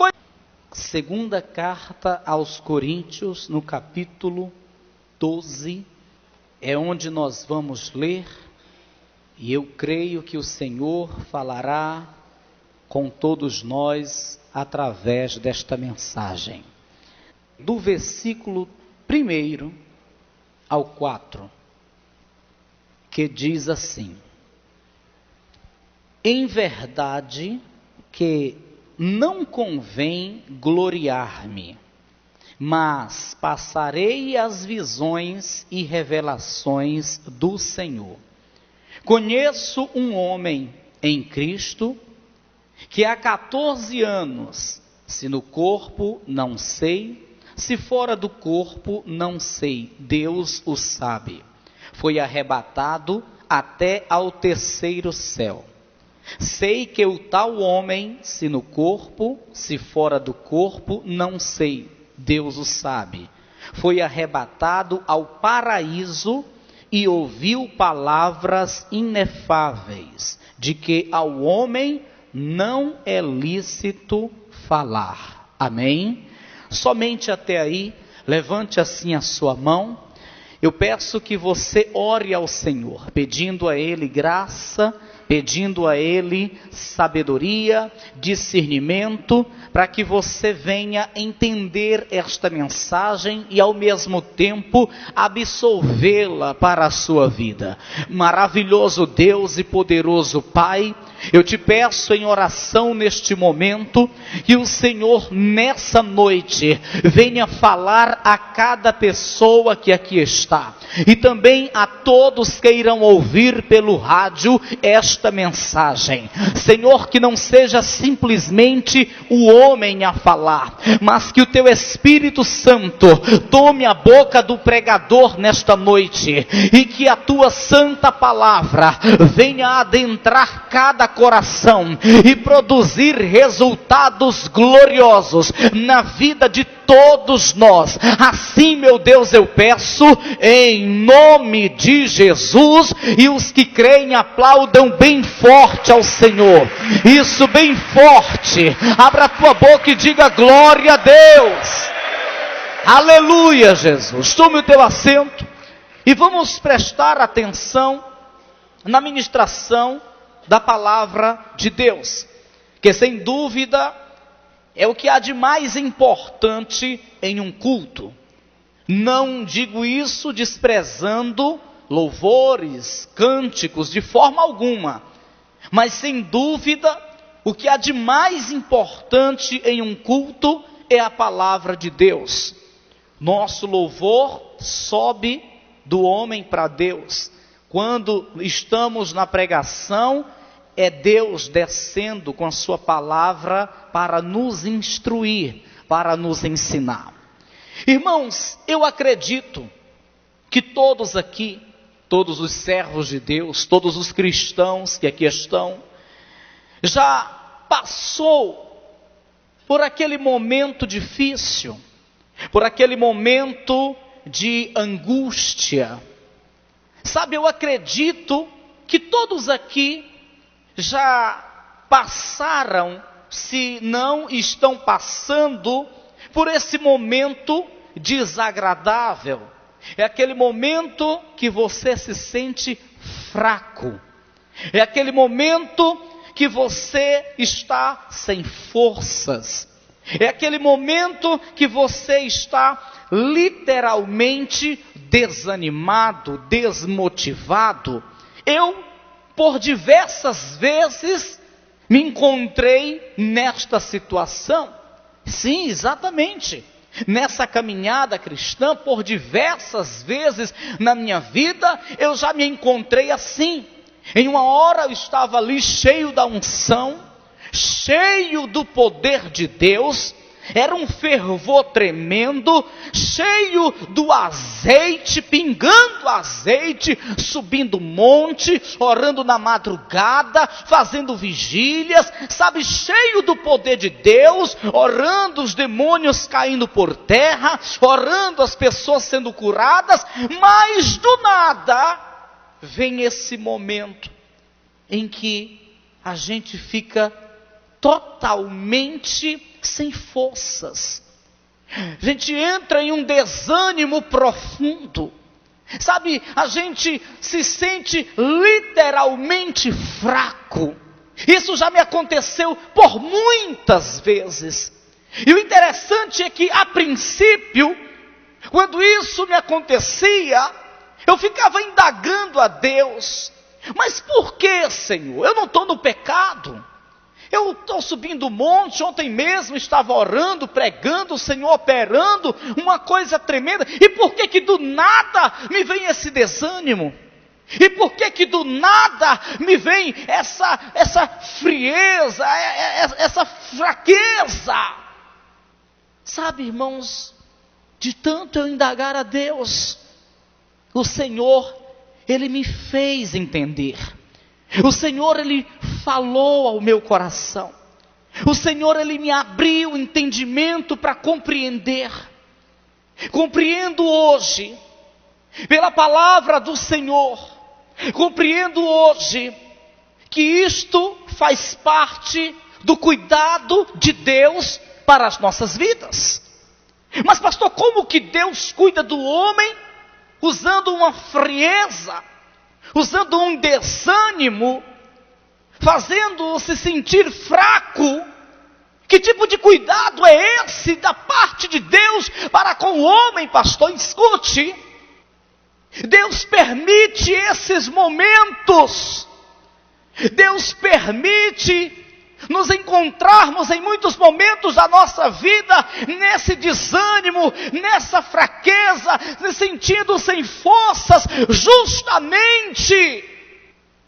coisa. Segunda carta aos Coríntios, no capítulo 12, é onde nós vamos ler, e eu creio que o Senhor falará com todos nós através desta mensagem. Do versículo 1 ao 4, que diz assim: em verdade que não convém gloriar-me, mas passarei as visões e revelações do Senhor. Conheço um homem em Cristo, que há 14 anos, se no corpo não sei, se fora do corpo não sei, Deus o sabe, foi arrebatado até ao terceiro céu. Sei que o tal homem, se no corpo, se fora do corpo, não sei, Deus o sabe, foi arrebatado ao paraíso e ouviu palavras inefáveis, de que ao homem não é lícito falar. Amém? Somente até aí. Levante assim a sua mão. Eu peço que você ore ao Senhor, pedindo a Ele graça, pedindo a Ele sabedoria, discernimento, para que você venha entender esta mensagem e ao mesmo tempo absolvê-la para a sua vida. Maravilhoso Deus e poderoso Pai, eu te peço em oração neste momento, que o Senhor nessa noite venha falar a cada pessoa que aqui está, e também a todos que irão ouvir pelo rádio esta mensagem. Senhor, que não seja simplesmente o homem a falar, mas que o teu Espírito Santo tome a boca do pregador nesta noite, e que a tua santa palavra venha adentrar cada coração e produzir resultados gloriosos na vida de todos nós. Assim, meu Deus, eu peço em nome de Jesus, e os que creem aplaudam bem forte ao Senhor. Isso, bem forte. Abra a tua boca e diga glória a Deus. Aleluia, Jesus. Tome o teu assento e vamos prestar atenção na ministração da palavra de Deus, que sem dúvida é o que há de mais importante em um culto. Não digo isso desprezando louvores, cânticos, de forma alguma, mas sem dúvida o que há de mais importante em um culto é a palavra de Deus. Nosso louvor sobe do homem para Deus. Quando estamos na pregação, é Deus descendo com a sua palavra para nos instruir, para nos ensinar. Irmãos, eu acredito que todos aqui, todos os servos de Deus, todos os cristãos que aqui estão, já passou por aquele momento difícil, por aquele momento de angústia. Sabe, eu acredito que todos aqui já passaram, se não estão passando, por esse momento desagradável. É aquele momento que você se sente fraco. É aquele momento que você está sem forças. É aquele momento que você está literalmente desanimado, desmotivado. Eu, por diversas vezes, me encontrei nesta situação. Sim, exatamente. Nessa caminhada cristã, por diversas vezes na minha vida, eu já me encontrei assim. Em uma hora eu estava ali cheio da unção, cheio do poder de Deus, era um fervor tremendo, cheio do azeite, pingando azeite, subindo monte, orando na madrugada, fazendo vigílias, sabe, cheio do poder de Deus, orando os demônios caindo por terra, orando as pessoas sendo curadas, mas do nada vem esse momento em que a gente fica totalmente sem forças. A gente entra em um desânimo profundo. Sabe, a gente se sente literalmente fraco. Isso já me aconteceu por muitas vezes. E o interessante é que, a princípio, quando isso me acontecia, eu ficava indagando a Deus. Mas por que, Senhor? Eu não estou no pecado. Eu estou subindo o monte, ontem mesmo estava orando, pregando, o Senhor operando, uma coisa tremenda. E por que que do nada me vem esse desânimo? E por que que do nada me vem essa frieza, essa fraqueza? Sabe, irmãos, de tanto eu indagar a Deus, o Senhor, Ele me fez entender. O Senhor, Ele falou ao meu coração. O Senhor, Ele me abriu o entendimento para compreender. Compreendo hoje, pela palavra do Senhor, compreendo hoje, que isto faz parte do cuidado de Deus para as nossas vidas. Mas pastor, como que Deus cuida do homem usando uma frieza, usando um desânimo, fazendo-o se sentir fraco? Que tipo de cuidado é esse da parte de Deus para com o homem, pastor? Escute, Deus permite esses momentos, Deus permite nos encontrarmos em muitos momentos da nossa vida, nesse desânimo, nessa fraqueza, se sentindo sem forças, justamente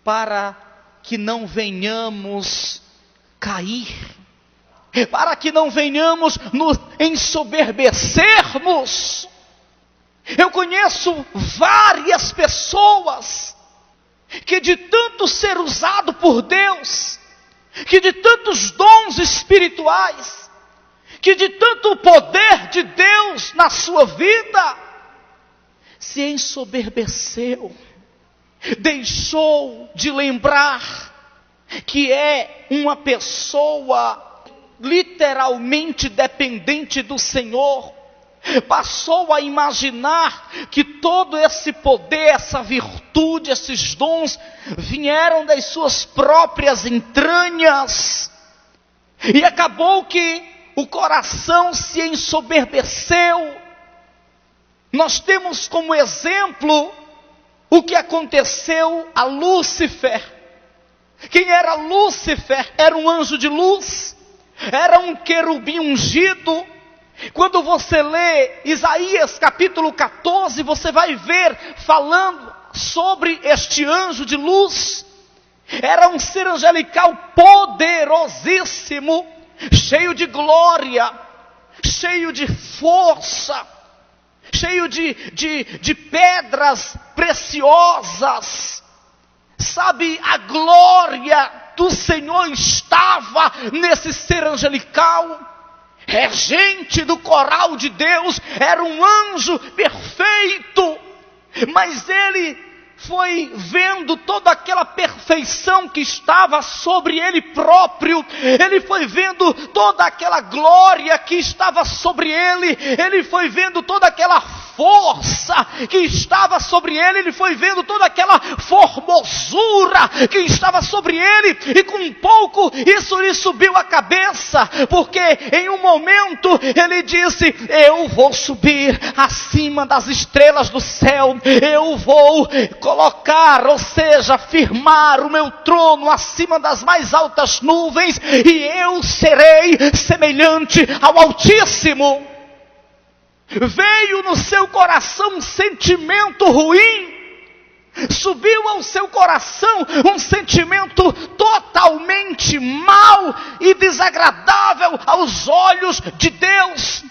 para que não venhamos cair, para que não venhamos nos ensoberbecermos. Eu conheço várias pessoas que, de tanto ser usado por Deus, que de tantos dons espirituais, que de tanto poder de Deus na sua vida, se ensoberbeceu, deixou de lembrar que é uma pessoa literalmente dependente do Senhor, passou a imaginar que todo esse poder, essa virtude, esses dons vieram das suas próprias entranhas, e acabou que o coração se ensoberbeceu. Nós temos como exemplo o que aconteceu a Lúcifer. Quem era Lúcifer? Era um anjo de luz, era um querubim ungido. Quando você lê Isaías capítulo 14, você vai ver falando sobre este anjo de luz. Era um ser angelical poderosíssimo, cheio de glória, cheio de força, cheio de pedras preciosas. Sabe, a glória do Senhor estava nesse ser angelical. Regente do coral de Deus, era um anjo perfeito, mas ele foi vendo toda aquela perfeição que estava sobre ele próprio, ele foi vendo toda aquela glória que estava sobre ele, ele foi vendo toda aquela força que estava sobre ele, ele foi vendo toda aquela formosura que estava sobre ele, e com um pouco isso lhe subiu a cabeça, porque em um momento ele disse: eu vou subir acima das estrelas do céu, eu vou colocar, ou seja, firmar o meu trono acima das mais altas nuvens, e eu serei semelhante ao Altíssimo. Veio no seu coração um sentimento ruim, subiu ao seu coração um sentimento totalmente mau e desagradável aos olhos de Deus.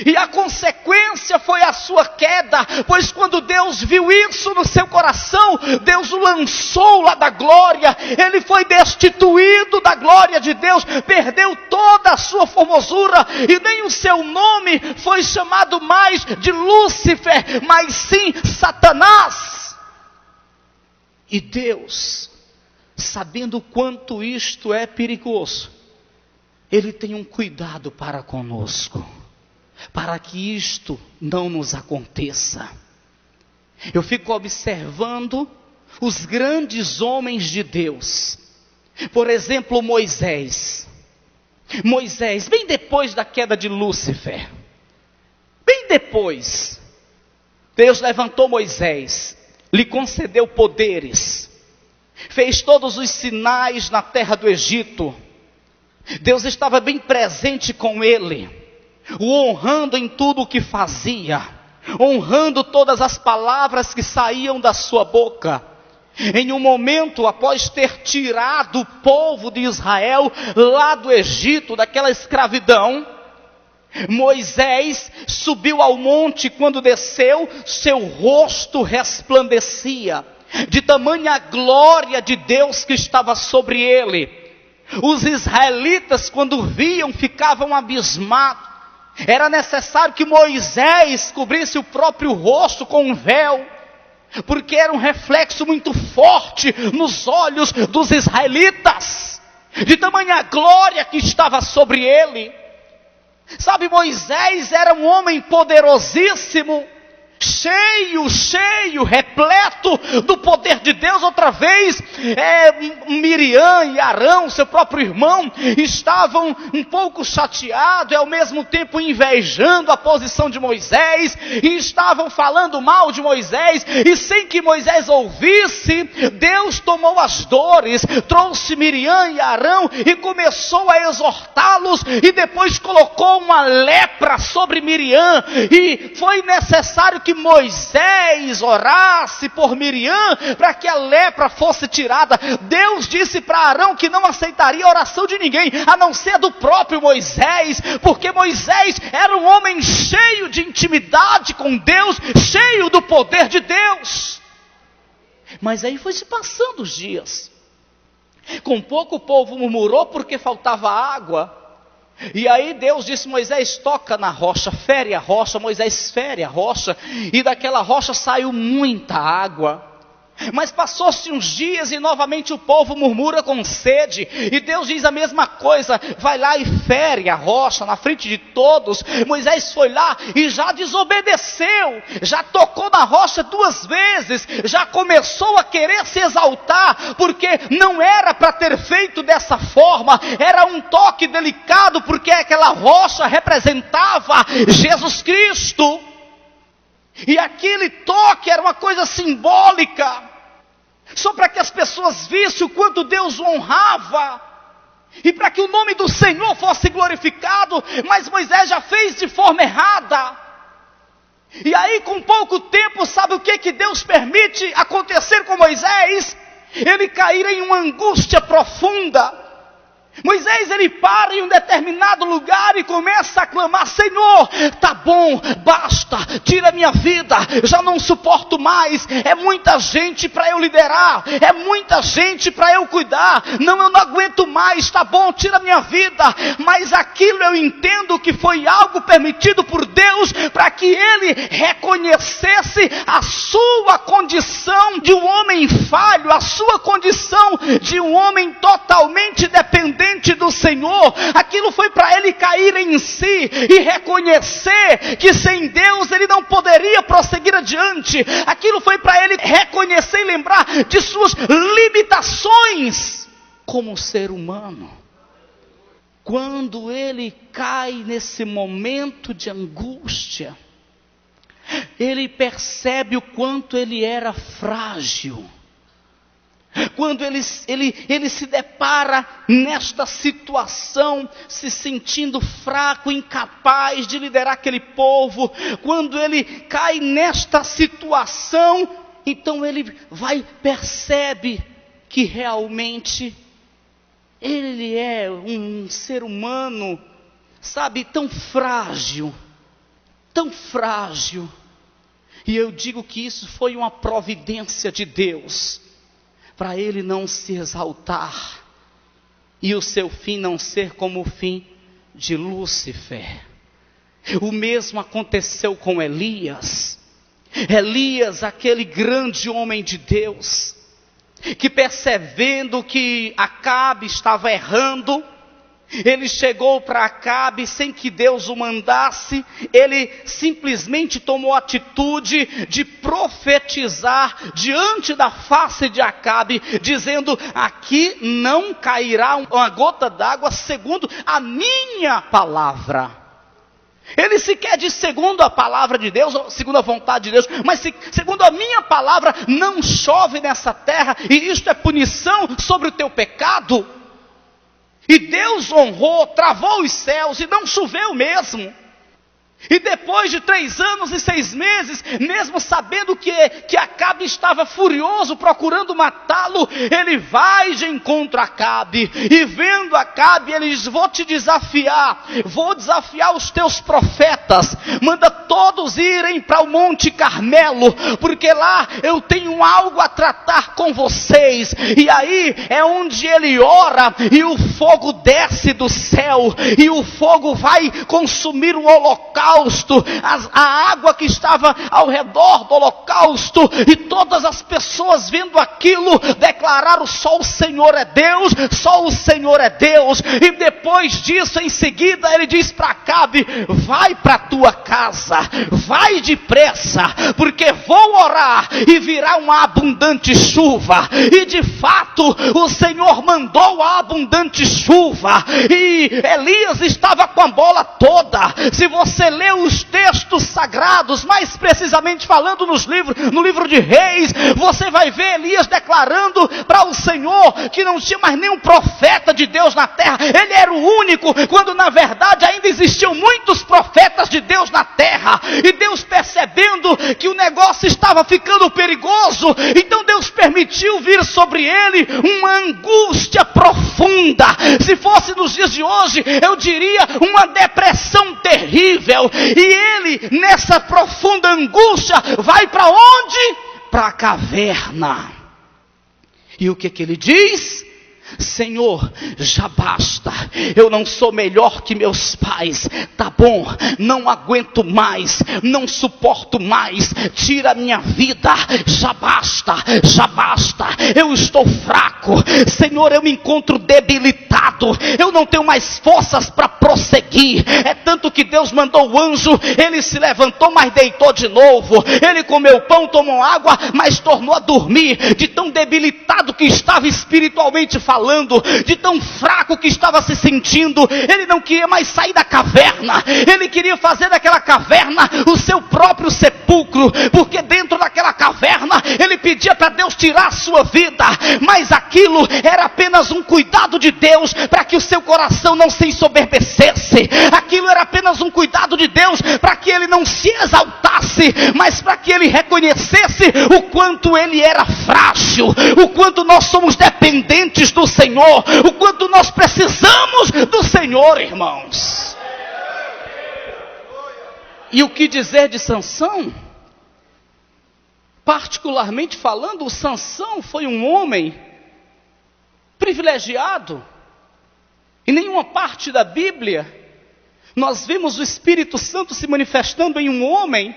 E a consequência foi a sua queda, pois quando Deus viu isso no seu coração, Deus o lançou lá da glória, ele foi destituído da glória de Deus, perdeu toda a sua formosura, e nem o seu nome foi chamado mais de Lúcifer, mas sim Satanás. E Deus, sabendo quanto isto é perigoso, Ele tem um cuidado para conosco, para que isto não nos aconteça. Eu fico observando os grandes homens de Deus. Por exemplo, Moisés. Moisés, bem depois da queda de Lúcifer, bem depois, Deus levantou Moisés, lhe concedeu poderes, fez todos os sinais na terra do Egito. Deus estava bem presente com ele, o honrando em tudo o que fazia, honrando todas as palavras que saíam da sua boca. Em um momento, após ter tirado o povo de Israel lá do Egito, daquela escravidão, Moisés subiu ao monte. Quando desceu, seu rosto resplandecia, de tamanha glória de Deus que estava sobre ele. Os israelitas, quando viam, ficavam abismados. Era necessário que Moisés cobrisse o próprio rosto com um véu, porque era um reflexo muito forte nos olhos dos israelitas, de tamanha glória que estava sobre ele. Sabe, Moisés era um homem poderosíssimo, cheio, repleto do poder de Deus. Outra vez, Miriam e Arão, seu próprio irmão, estavam um pouco chateados e ao mesmo tempo invejando a posição de Moisés, e estavam falando mal de Moisés, e sem que Moisés ouvisse, Deus tomou as dores, trouxe Miriam e Arão e começou a exortá-los, e depois colocou uma lepra sobre Miriam, e foi necessário que Moisés orasse por Miriam para que a lepra fosse tirada. Deus disse para Arão que não aceitaria a oração de ninguém, a não ser do próprio Moisés, porque Moisés era um homem cheio de intimidade com Deus, cheio do poder de Deus. Mas aí foi se passando os dias, com pouco o povo murmurou porque faltava água. E aí Deus disse: Moisés, toca na rocha, fere a rocha. Moisés fere a rocha, e daquela rocha saiu muita água. Mas passou-se uns dias e novamente o povo murmura com sede, e Deus diz a mesma coisa: vai lá e fere a rocha na frente de todos. Moisés foi lá e já desobedeceu, já tocou na rocha 2 vezes, já começou a querer se exaltar, porque não era para ter feito dessa forma, era um toque delicado, porque aquela rocha representava Jesus Cristo, e aquele toque era uma coisa simbólica, só para que as pessoas vissem o quanto Deus o honrava, e para que o nome do Senhor fosse glorificado. Mas Moisés já fez de forma errada, e aí com pouco tempo, sabe o que Deus permite acontecer com Moisés? Ele cair em uma angústia profunda. Moisés, ele para em um determinado lugar e começa a clamar: Senhor, tá bom, basta, tira minha vida, já não suporto mais, é muita gente para eu liderar, é muita gente para eu cuidar, eu não aguento mais, tá bom, tira minha vida. Mas aquilo eu entendo que foi algo permitido por Deus, para que ele reconhecesse a sua condição de um homem falho, a sua condição de um homem totalmente dependente do Senhor. Aquilo foi para ele cair em si e reconhecer que sem Deus ele não poderia prosseguir adiante. Aquilo foi para ele reconhecer e lembrar de suas limitações como ser humano. Quando ele cai nesse momento de angústia, ele percebe o quanto ele era frágil. Quando ele se depara nesta situação, se sentindo fraco, incapaz de liderar aquele povo, quando ele cai nesta situação, então ele percebe que realmente ele é um ser humano, sabe, tão frágil. E eu digo que isso foi uma providência de Deus, para ele não se exaltar, e o seu fim não ser como o fim de Lúcifer. O mesmo aconteceu com Elias. Elias, aquele grande homem de Deus, que percebendo que Acabe estava errando, Ele chegou para Acabe sem que Deus o mandasse, ele simplesmente tomou a atitude de profetizar diante da face de Acabe, dizendo: aqui não cairá uma gota d'água segundo a minha palavra. Ele sequer diz segundo a palavra de Deus, ou segundo a vontade de Deus, mas segundo a minha palavra não chove nessa terra, e isto é punição sobre o teu pecado. E Deus honrou, travou os céus e não choveu mesmo. E depois de 3 anos e 6 meses, mesmo sabendo que Acabe estava furioso, procurando matá-lo, ele vai de encontro a Acabe, e vendo Acabe, ele diz: vou te desafiar, vou desafiar os teus profetas, manda todos irem para o Monte Carmelo, porque lá eu tenho algo a tratar com vocês. E aí é onde ele ora, e o fogo desce do céu, e o fogo vai consumir o holocausto, a água que estava ao redor do holocausto, e todas as pessoas vendo aquilo declararam: só o Senhor é Deus, só o Senhor é Deus. E depois disso, em seguida, ele diz para Acabe: vai para a tua casa, vai depressa, porque vou orar e virá uma abundante chuva. E de fato o Senhor mandou a abundante chuva, e Elias estava com a bola toda. Se você lê os textos sagrados, mais precisamente falando no livro de Reis, você vai ver Elias declarando para o Senhor que não tinha mais nenhum profeta de Deus na terra. Ele era o único, quando na verdade ainda existiam muitos profetas de Deus na terra. E Deus, percebendo que o negócio estava ficando perigoso, então Deus permitiu vir sobre ele uma angústia profunda. Se fosse nos dias de hoje, eu diria uma depressão terrível. E ele, nessa profunda angústia, vai para onde? Para a caverna. E o que ele diz? Senhor, já basta, eu não sou melhor que meus pais, tá bom, não aguento mais, não suporto mais, tira a minha vida, já basta, eu estou fraco, Senhor, eu me encontro debilitado, eu não tenho mais forças para prosseguir. É tanto que Deus mandou o anjo, ele se levantou, mas deitou de novo, ele comeu pão, tomou água, mas tornou a dormir, de tão debilitado que estava espiritualmente falando, de tão fraco que estava se sentindo. Ele não queria mais sair da caverna, ele queria fazer daquela caverna o seu próprio sepulcro, porque dentro daquela caverna ele pedia para Deus tirar a sua vida, mas aquilo era apenas um cuidado de Deus para que o seu coração não se ensoberbecesse, aquilo era apenas um cuidado de Deus para que ele não se exaltasse, mas para que ele reconhecesse o quanto ele era frágil, o quanto nós somos dependentes do Senhor, o quanto nós precisamos do Senhor, irmãos. E o que dizer de Sansão? Particularmente falando, o Sansão foi um homem privilegiado. Em nenhuma parte da Bíblia nós vemos o Espírito Santo se manifestando em um homem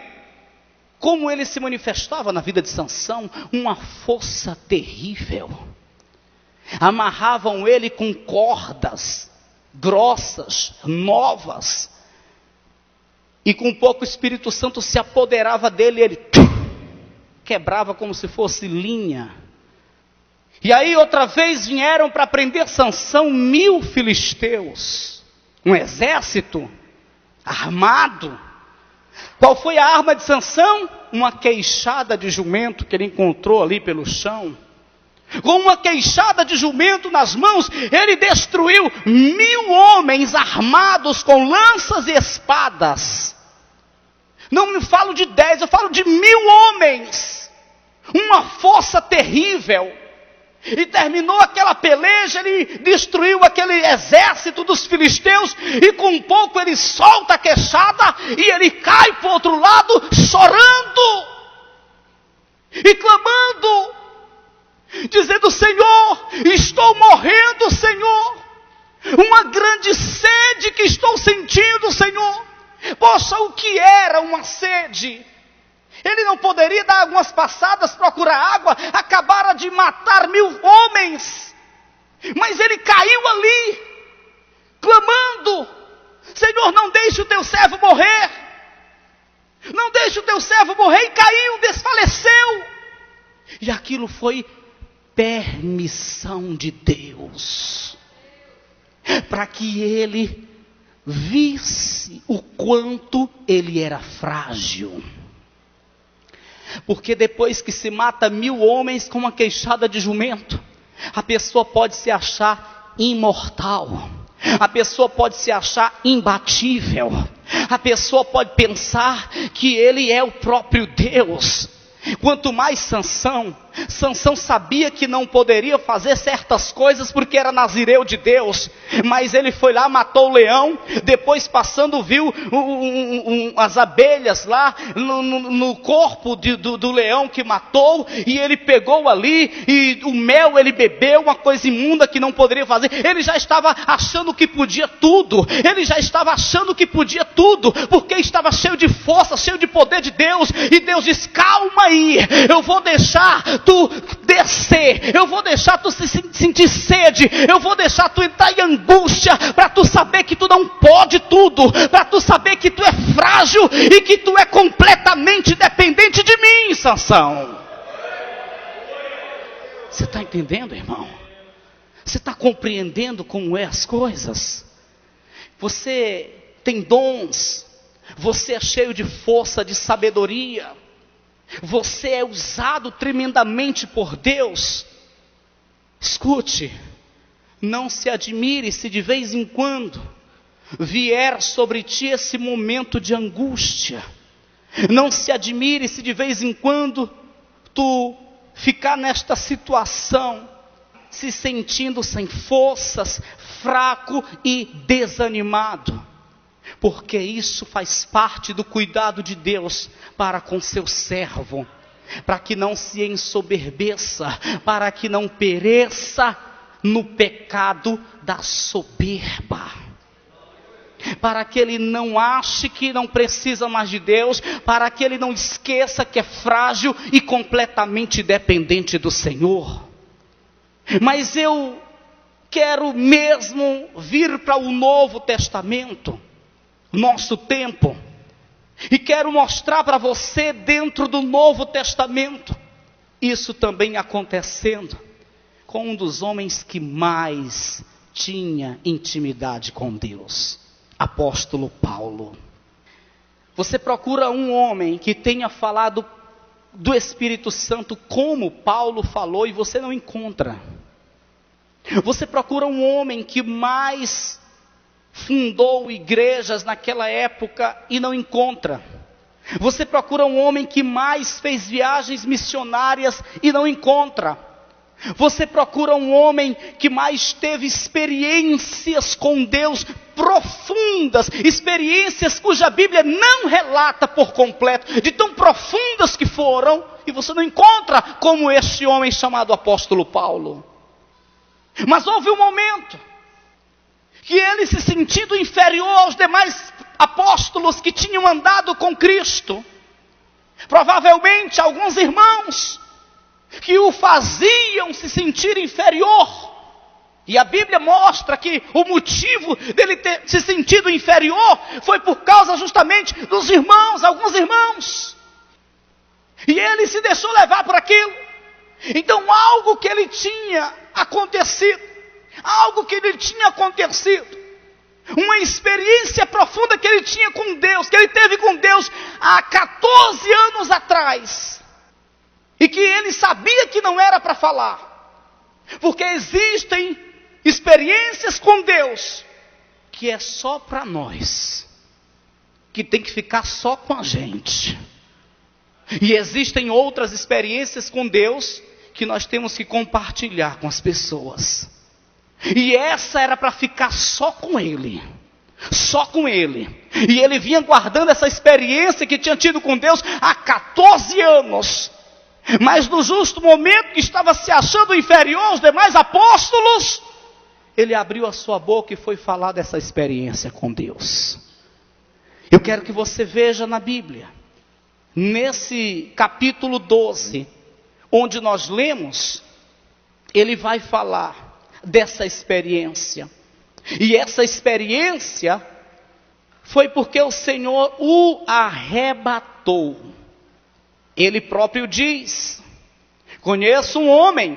como ele se manifestava na vida de Sansão, uma força terrível. Amarravam ele com cordas grossas, novas, e com pouco o Espírito Santo se apoderava dele, ele quebrava como se fosse linha. E aí outra vez vieram para prender Sansão 1000 filisteus, um exército armado. Qual foi a arma de Sansão? Uma queixada de jumento que ele encontrou ali pelo chão. Com uma queixada de jumento nas mãos, ele destruiu 1000 homens armados com lanças e espadas. Não me falo de 10, eu falo de 1000 homens. Uma força terrível. E terminou aquela peleja, ele destruiu aquele exército dos filisteus, e com um pouco ele solta a queixada, e ele cai para o outro lado, chorando, e clamando, dizendo: Senhor, estou morrendo, Senhor, uma grande sede que estou sentindo, Senhor. Poxa, o que era uma sede? Ele não poderia dar algumas passadas, procurar água, acabara de matar 1000 homens, mas ele caiu ali, clamando: Senhor, não deixe o teu servo morrer. Não deixe o teu servo morrer. E caiu, desfaleceu. E aquilo foi permissão de Deus, para que ele visse o quanto ele era frágil. Porque depois que se mata 1000 homens com uma queixada de jumento, a pessoa pode se achar imortal, a pessoa pode se achar imbatível, a pessoa pode pensar que ele é o próprio Deus. Quanto mais Sansão sabia que não poderia fazer certas coisas porque era nazireu de Deus, mas ele foi lá, matou o leão, depois passando viu as abelhas lá no corpo do leão que matou, e ele pegou ali, e o mel ele bebeu, uma coisa imunda que não poderia fazer. Ele já estava achando que podia tudo, porque estava cheio de força, cheio de poder de Deus, e Deus diz: calma aí, eu vou deixar tu descer, eu vou deixar tu sentir sede, eu vou deixar tu entrar em angústia, para tu saber que tu não pode tudo, para tu saber que tu é frágil e que tu é completamente dependente de mim, Sansão. Você está entendendo, irmão? Você está compreendendo como é as coisas? Você tem dons, você é cheio de força, de sabedoria, você é usado tremendamente por Deus. Escute, não se admire se de vez em quando vier sobre ti esse momento de angústia. Não se admire se de vez em quando tu ficar nesta situação, se sentindo sem forças, fraco e desanimado. Porque isso faz parte do cuidado de Deus para com seu servo, para que não se ensoberbeça, para que não pereça no pecado da soberba, para que ele não ache que não precisa mais de Deus, para que ele não esqueça que é frágil e completamente dependente do Senhor. Mas eu quero mesmo vir para o Novo Testamento, nosso tempo, e quero mostrar para você dentro do Novo Testamento, isso também acontecendo com um dos homens que mais tinha intimidade com Deus, apóstolo Paulo. Você procura um homem que tenha falado do Espírito Santo como Paulo falou e você não encontra. Você procura um homem que mais fundou igrejas naquela época e não encontra. Você procura um homem que mais fez viagens missionárias e não encontra. Você procura um homem que mais teve experiências com Deus profundas, experiências cuja Bíblia não relata por completo, de tão profundas que foram, e você não encontra como este homem chamado apóstolo Paulo. Mas houve um momento que ele, se sentindo inferior aos demais apóstolos que tinham andado com Cristo, provavelmente alguns irmãos que o faziam se sentir inferior, e a Bíblia mostra que o motivo dele ter se sentido inferior foi por causa justamente dos irmãos, alguns irmãos, e ele se deixou levar por aquilo. Então algo que ele tinha acontecido, uma experiência profunda que ele tinha com Deus, que ele teve com Deus há 14 anos atrás, e que ele sabia que não era para falar, porque existem experiências com Deus que é só para nós, que tem que ficar só com a gente, e existem outras experiências com Deus que nós temos que compartilhar com as pessoas. E essa era para ficar só com ele. E ele vinha guardando essa experiência que tinha tido com Deus há 14 anos. Mas no justo momento que estava se achando inferior aos demais apóstolos, ele abriu a sua boca e foi falar dessa experiência com Deus. Eu quero que você veja na Bíblia, nesse capítulo 12, onde nós lemos, ele vai falar dessa experiência. E essa experiência foi porque o Senhor o arrebatou. Ele próprio diz: conheço um homem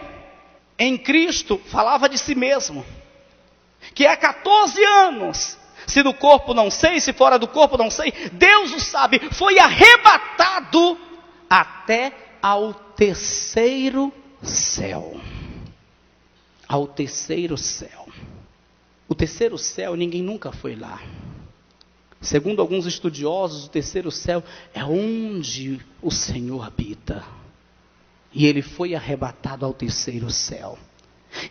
em Cristo, falava de si mesmo, que há 14 anos, se do corpo não sei, se fora do corpo não sei, Deus o sabe, foi arrebatado até ao terceiro céu. Ao terceiro céu. O terceiro céu, ninguém nunca foi lá. Segundo alguns estudiosos, o terceiro céu é onde o Senhor habita. E ele foi arrebatado ao terceiro céu.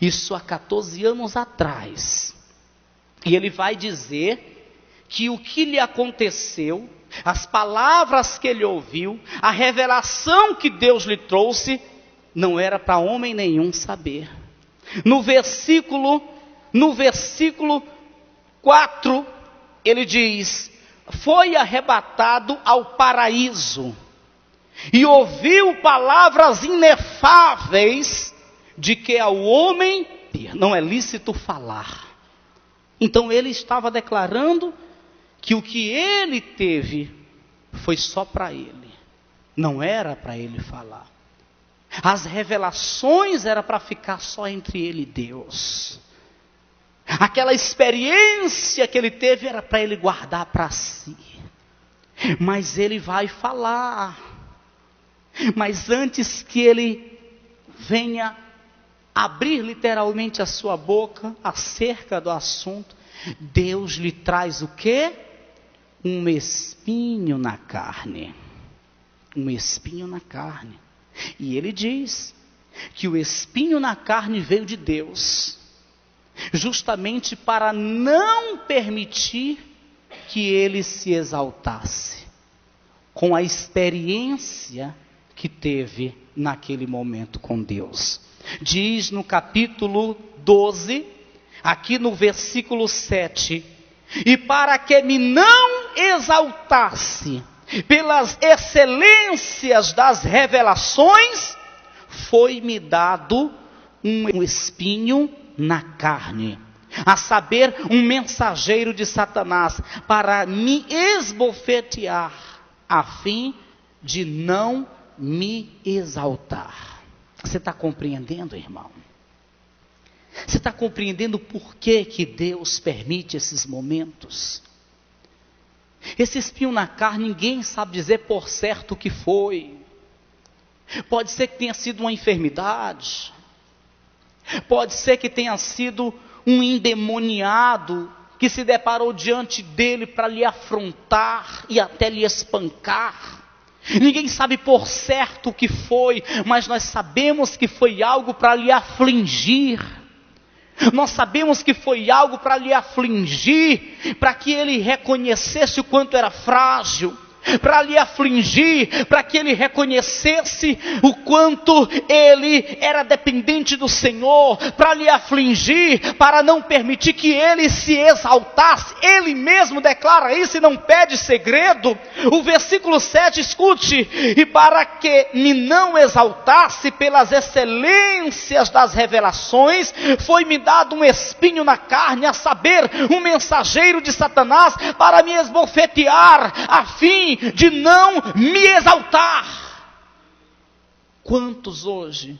Isso há 14 anos atrás. E ele vai dizer que o que lhe aconteceu, as palavras que ele ouviu, a revelação que Deus lhe trouxe, não era para homem nenhum saber. No versículo 4, ele diz: foi arrebatado ao paraíso e ouviu palavras inefáveis de que ao homem não é lícito falar. Então ele estava declarando que o que ele teve foi só para ele, não era para ele falar. As revelações era para ficar só entre ele e Deus. Aquela experiência que ele teve era para ele guardar para si. Mas ele vai falar. Mas antes que ele venha abrir literalmente a sua boca acerca do assunto, Deus lhe traz o quê? Um espinho na carne. Um espinho na carne. E ele diz que o espinho na carne veio de Deus, justamente para não permitir que ele se exaltasse, com a experiência que teve naquele momento com Deus. Diz no capítulo 12, aqui no versículo 7, e para que me não exaltasse pelas excelências das revelações, foi-me dado um espinho na carne, a saber, um mensageiro de Satanás, para me esbofetear, a fim de não me exaltar. Você está compreendendo, irmão? Você está compreendendo por que Deus permite esses momentos? Esse espinho na carne, ninguém sabe dizer por certo o que foi. Pode ser que tenha sido uma enfermidade. Pode ser que tenha sido um endemoniado que se deparou diante dele para lhe afrontar e até lhe espancar. Ninguém sabe por certo o que foi, mas nós sabemos que foi algo para lhe afligir. Nós sabemos que foi algo para lhe afligir, para que ele reconhecesse o quanto era frágil, para lhe afligir, para que ele reconhecesse o quanto ele era dependente do Senhor, para lhe afligir, para não permitir que ele se exaltasse. Ele mesmo declara isso e não pede segredo. O versículo 7, escute: e para que me não exaltasse pelas excelências das revelações, foi-me dado um espinho na carne, a saber, um mensageiro de Satanás, para me esbofetear, a fim de não me exaltar. Quantos hoje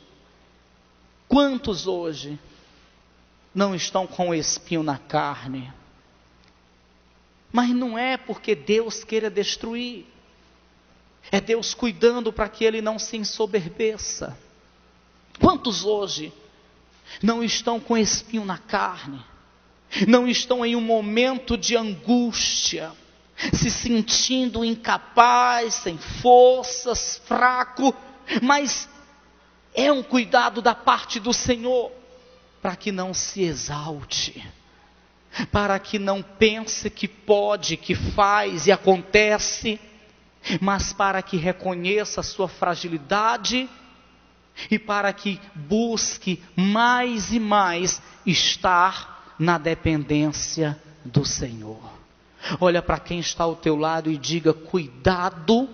não estão com o espinho na carne? Mas não é porque Deus queira destruir, é Deus cuidando para que ele não se ensoberbeça. Quantos hoje não estão com espinho na carne, não estão em um momento de angústia, se sentindo incapaz, sem forças, fraco, mas é um cuidado da parte do Senhor, para que não se exalte, para que não pense que pode, que faz e acontece, mas para que reconheça a sua fragilidade e para que busque mais e mais estar na dependência do Senhor. Olha para quem está ao teu lado e diga: cuidado.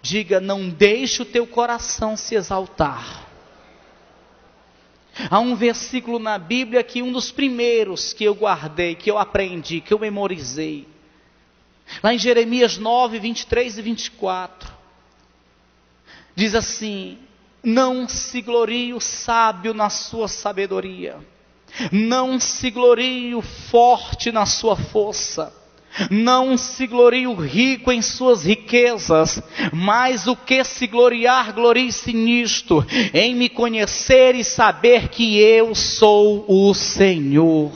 Diga: não deixe o teu coração se exaltar. Há um versículo na Bíblia que um dos primeiros que eu guardei, que eu aprendi, que eu memorizei. Lá em Jeremias 9, 23 e 24. Diz assim: não se glorie o sábio na sua sabedoria, não se glorie o forte na sua força, não se glorie o rico em suas riquezas, mas o que se gloriar, glorie-se nisto, em me conhecer e saber que eu sou o Senhor.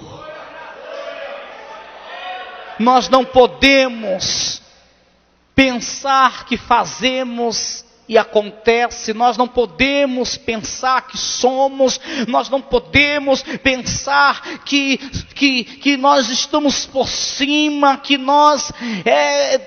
Nós não podemos pensar que fazemos e acontece, nós não podemos pensar que somos, nós não podemos pensar que nós estamos por cima, que nós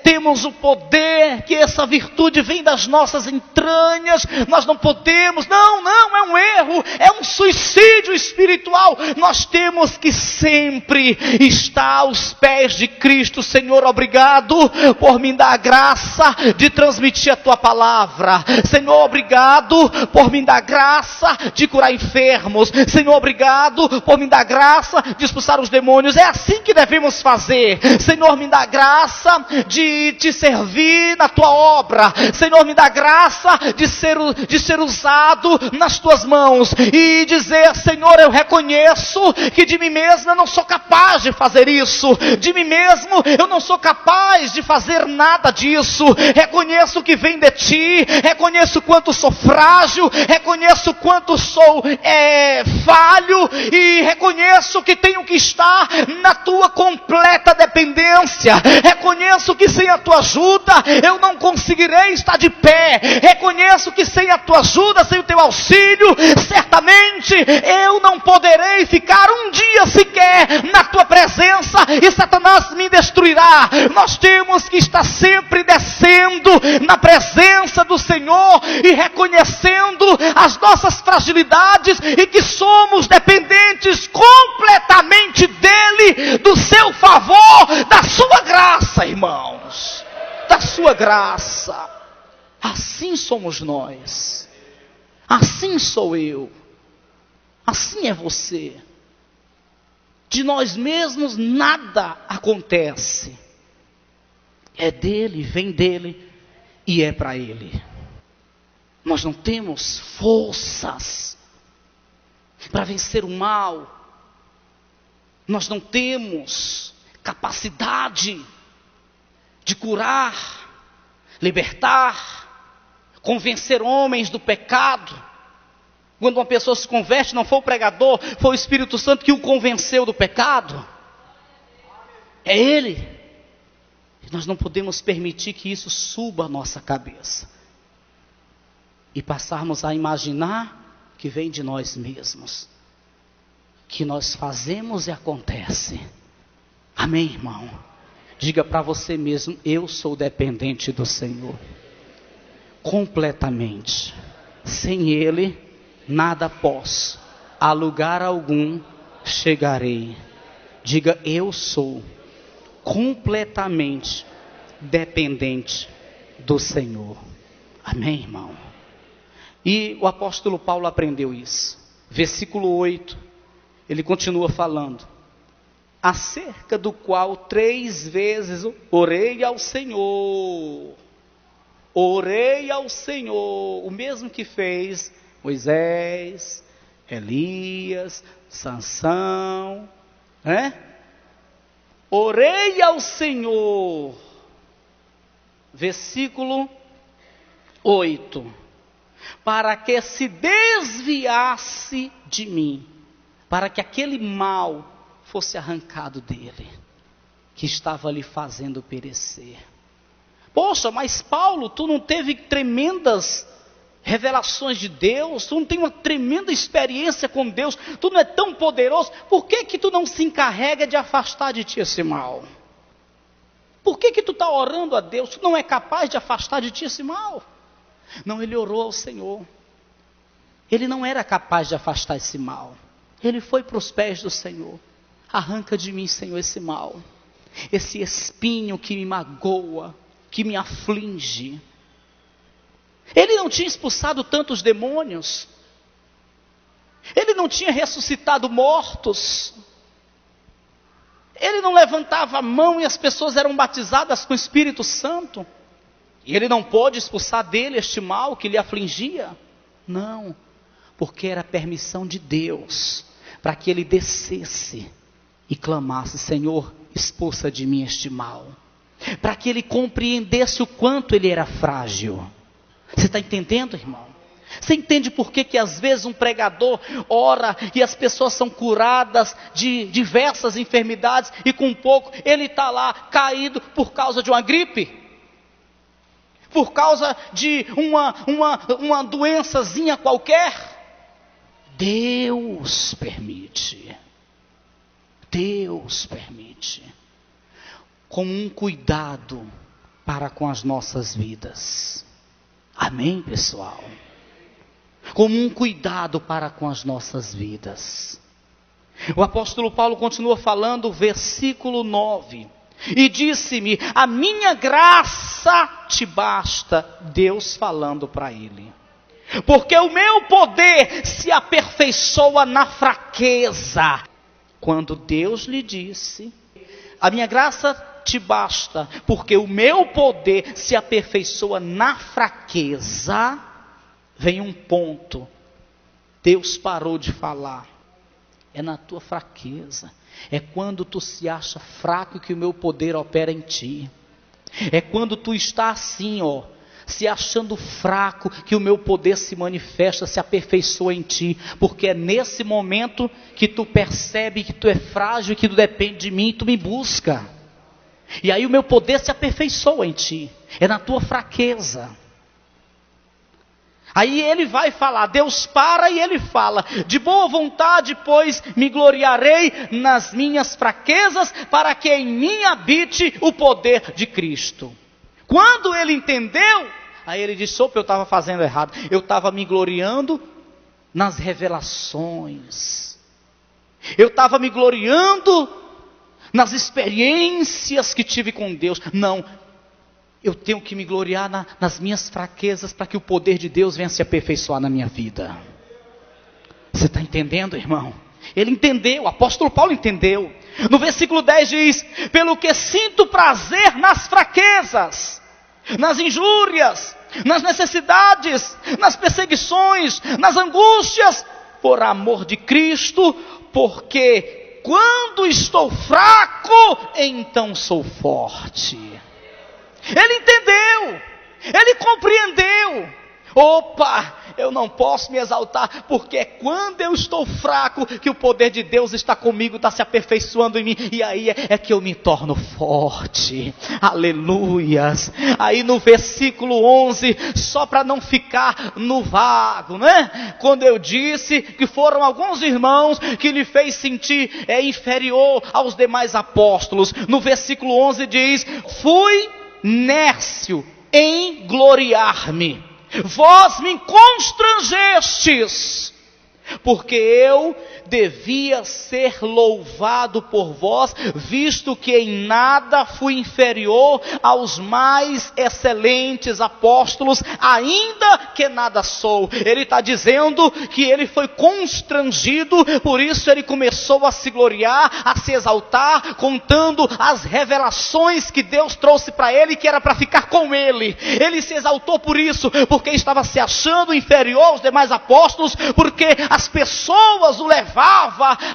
temos o poder, que essa virtude vem das nossas entranhas. Nós não podemos, não, é um erro, é um suicídio espiritual. Nós temos que sempre estar aos pés de Cristo. Senhor, obrigado por me dar a graça de transmitir a Tua palavra. Senhor, obrigado por me dar graça de curar enfermos. Senhor, obrigado por me dar graça de expulsar os demônios. É assim que devemos fazer. Senhor, me dá graça de te servir na tua obra. Senhor, me dá graça de ser usado nas tuas mãos e dizer: Senhor, eu reconheço que de mim mesmo eu não sou capaz de fazer isso. De mim mesmo eu não sou capaz de fazer nada disso. Reconheço que vem de ti. Reconheço quanto sou frágil, reconheço quanto sou falho, e reconheço que tenho que estar na tua completa dependência. Reconheço que sem a tua ajuda eu não conseguirei estar de pé. Reconheço que sem a tua ajuda, sem o teu auxílio, certamente eu não poderei ficar um dia sequer na tua presença, e Satanás me destruirá. Nós temos que estar sempre descendo na presença do Senhor e reconhecendo as nossas fragilidades e que somos dependentes completamente dele, do seu favor, da sua graça, irmãos, da sua graça. Assim somos nós, assim sou eu, assim é você. De nós mesmos nada acontece, é dele, vem dele e é para ele. Nós não temos forças para vencer o mal. Nós não temos capacidade de curar, libertar, convencer homens do pecado. Quando uma pessoa se converte, não foi o pregador, foi o Espírito Santo que o convenceu do pecado. É Ele. E nós não podemos permitir que isso suba a nossa cabeça e passarmos a imaginar que vem de nós mesmos, que nós fazemos e acontece. Amém, irmão? Diga para você mesmo: eu sou dependente do Senhor, completamente. Sem Ele, nada posso, a lugar algum chegarei. Diga: eu sou completamente dependente do Senhor. Amém, irmão? E o apóstolo Paulo aprendeu isso. Versículo 8, ele continua falando: acerca do qual 3 vezes orei ao Senhor. Orei ao Senhor, o mesmo que fez Moisés, Elias, Sansão, né? Orei ao Senhor. Versículo 8. Para que se desviasse de mim, para que aquele mal fosse arrancado dele, que estava lhe fazendo perecer. Poxa, mas Paulo, tu não teve tremendas revelações de Deus? Tu não tem uma tremenda experiência com Deus? Tu não é tão poderoso? Por que que tu não se encarrega de afastar de ti esse mal? Por que que tu está orando a Deus? Tu não é capaz de afastar de ti esse mal? Não, ele orou ao Senhor. Ele não era capaz de afastar esse mal. Ele foi para os pés do Senhor. Arranca de mim, Senhor, esse mal, esse espinho que me magoa, que me aflige. Ele não tinha expulsado tantos demônios. Ele não tinha ressuscitado mortos. Ele não levantava a mão e as pessoas eram batizadas com o Espírito Santo. E ele não pôde expulsar dele este mal que lhe afligia. Não, porque era permissão de Deus, para que ele descesse e clamasse: Senhor, expulsa de mim este mal. Para que ele compreendesse o quanto ele era frágil. Você está entendendo, irmão? Você entende por que às vezes um pregador ora e as pessoas são curadas de diversas enfermidades e com pouco ele está lá caído por causa de uma gripe? Por causa de uma doençazinha qualquer? Deus permite. Deus permite. Com um cuidado para com as nossas vidas. Amém, pessoal? Como um cuidado para com as nossas vidas. O apóstolo Paulo continua falando, versículo 9. E disse-me: a minha graça te basta. Deus falando para ele. Porque o meu poder se aperfeiçoa na fraqueza. Quando Deus lhe disse: a minha graça te basta, porque o meu poder se aperfeiçoa na fraqueza, vem um ponto. Deus parou de falar. É na tua fraqueza. É quando tu se acha fraco que o meu poder opera em ti. É quando tu está assim, se achando fraco que o meu poder se manifesta, se aperfeiçoa em ti. Porque é nesse momento que tu percebe que tu é frágil e que tu depende de mim e tu me busca. E aí o meu poder se aperfeiçoa em ti. É na tua fraqueza. Aí ele vai falar, Deus para e ele fala: de boa vontade, pois, me gloriarei nas minhas fraquezas, para que em mim habite o poder de Cristo. Quando ele entendeu, aí ele disse: opa, eu estava fazendo errado. Eu estava me gloriando nas revelações. Eu estava me gloriando nas experiências que tive com Deus. Não. Eu tenho que me gloriar nas minhas fraquezas, para que o poder de Deus venha se aperfeiçoar na minha vida. Você está entendendo, irmão? Ele entendeu, o apóstolo Paulo entendeu. No versículo 10 diz: pelo que sinto prazer nas fraquezas, nas injúrias, nas necessidades, nas perseguições, nas angústias, por amor de Cristo, porque quando estou fraco, então sou forte. Ele entendeu, ele compreendeu. Opa, eu não posso me exaltar, porque é quando eu estou fraco que o poder de Deus está comigo, está se aperfeiçoando em mim, e aí é que eu me torno forte. Aleluias. Aí no versículo 11, só para não ficar no vago, né? Quando eu disse que foram alguns irmãos que lhe fez sentir inferior aos demais apóstolos, no versículo 11 diz: fui nércio em gloriar-me, vós me constrangestes, porque eu devia ser louvado por vós, visto que em nada fui inferior aos mais excelentes apóstolos, ainda que nada sou. Ele está dizendo que ele foi constrangido, por isso ele começou a se gloriar, a se exaltar, contando as revelações que Deus trouxe para ele, que era para ficar com ele. Ele se exaltou por isso, porque estava se achando inferior aos demais apóstolos, porque as pessoas o levavam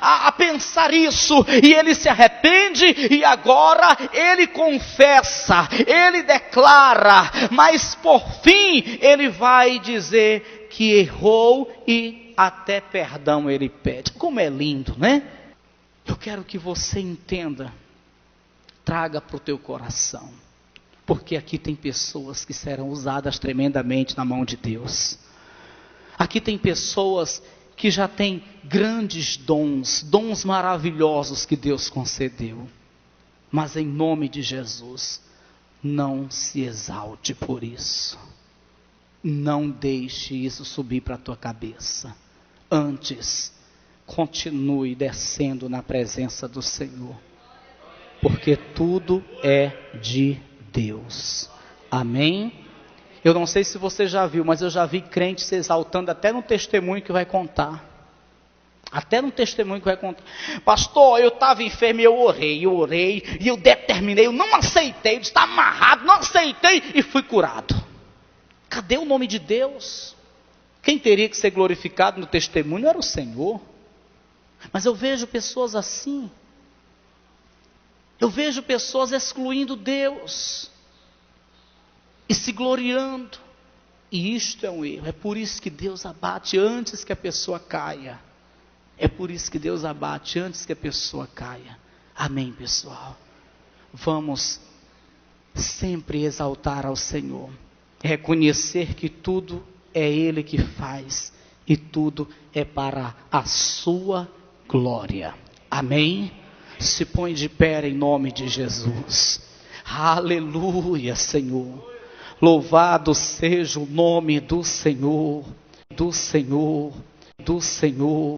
a pensar isso, e ele se arrepende, e agora ele confessa, ele declara, mas por fim ele vai dizer que errou e até perdão ele pede. Como é lindo, né? Eu quero que você entenda, traga para o teu coração, porque aqui tem pessoas que serão usadas tremendamente na mão de Deus. Aqui tem pessoas que já têm grandes dons maravilhosos que Deus concedeu. Mas em nome de Jesus, não se exalte por isso. Não deixe isso subir para a tua cabeça. Antes, continue descendo na presença do Senhor. Porque tudo é de Deus. Amém? Eu não sei se você já viu, mas eu já vi crente se exaltando até no testemunho que vai contar. Até no testemunho que vai contar. Pastor, eu estava enfermo e eu orei, e eu determinei, eu não aceitei, está amarrado, não aceitei e fui curado. Cadê o nome de Deus? Quem teria que ser glorificado no testemunho era o Senhor. Mas eu vejo pessoas assim. Eu vejo pessoas excluindo Deus e se gloriando. E isto é um erro. É por isso que Deus abate antes que a pessoa caia. É por isso que Deus abate antes que a pessoa caia. Amém, pessoal? Vamos sempre exaltar ao Senhor. Reconhecer que tudo é Ele que faz. E tudo é para a sua glória. Amém? Se põe de pé em nome de Jesus. Aleluia, Senhor. Louvado seja o nome do Senhor, do Senhor, do Senhor.